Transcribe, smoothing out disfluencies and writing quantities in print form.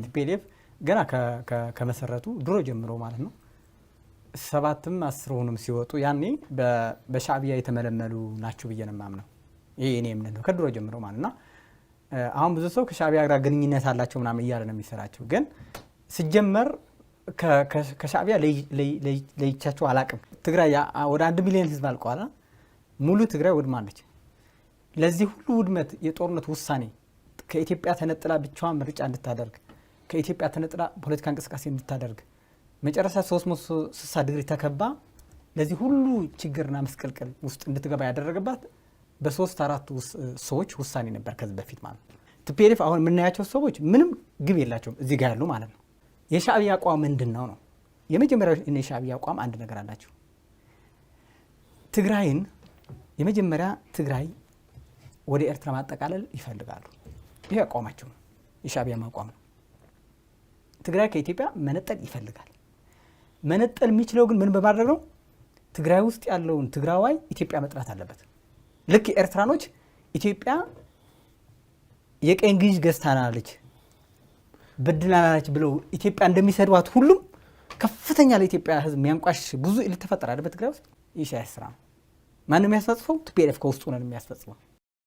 ቲፒኤልኤፍ ገና ከመሰረቱ ድሮ ጀምሮ ማለት ነው 7ም 10ም ሲወጡ ያኔ በሻዕቢያ የተመለመሉ ናቸው ብዬ ነው የማምነው። ይሄ እኔ እምነት ነው ከድሮ ጀምሮ ማለትና አሁን ብዙ ሰው ከሻዕቢያ ጋር ግንኙነት አላቸው ምናምን እያለ ነው የሚሰራቸው። ግን ሲጀመር ከሻዕቢያ ለይቻቸው አላቅም። ትግራይ ወደ 1 ሚሊዮን ህዝብ አልቋል። ሙሉ ትግራይ ወድማለች። ለዚህ ሁሉ ውድመት የጦርነት ውሳኔ ከኢትዮጵያ ተነጥላ ብቻዋን ምርጫ እንድታደርግ ከኢትዮጵያ ተነጥላ ፖለቲካ እንቅስቃሴ እንድታደርግ መጨረሻ 360 ዲግሪ ተከባ ለዚህ ሁሉ ችግርና መስቀልቀል ውስጥ እንድትገባ ያደረገባት በ3-4 ሰዎች ውሳኔ ነበር ከዚህ በፊት ማለት ነው። ቲፒኤልኤፍ አሁን የምናያቸው ሰዎች ምንም ግብ የላቸውም እዚህ ጋር ያሉ ማለት ነው። የሻዕቢያ አቋም ምንድነው ነው? የመጀመሪያው የሻዕቢያ አቋም አንድ ነገር አላቸው። ትግራይን የመጀመሪያ ትግራይ ወደ ኤርትራ ማጠቃለል ይፈልጋሉ። ይሄ አቋማቸው ነው። የሻዕቢያ አቋም ነው። ትግራይ ከኢትዮጵያ መነጠል ይፈልጋል። መነጠል የሚችለው ግን ምን በማድረግ ነው? ትግራይ ውስጥ ያለውን ትግራዋይ ኢትዮጵያ መጥራት አለበት። ልክ ኤርትራኖች ኢትዮጵያ የቀኝ ግዥ ገዝታናለች በድላናለች ብለው ኢትዮጵያ እንደሚሰድዋት ሁሉም ከፍተኛ ለኢትዮጵያ ህዝብ የሚያንቋሽ ብዙ ልትፈጠር አለበት ትግራይ ውስጥ። ይህ ስራ ማንም የሚያስፈጽመው ቲፒኤልኤፍ ከውስጡ ነው የሚያስፈጽመው።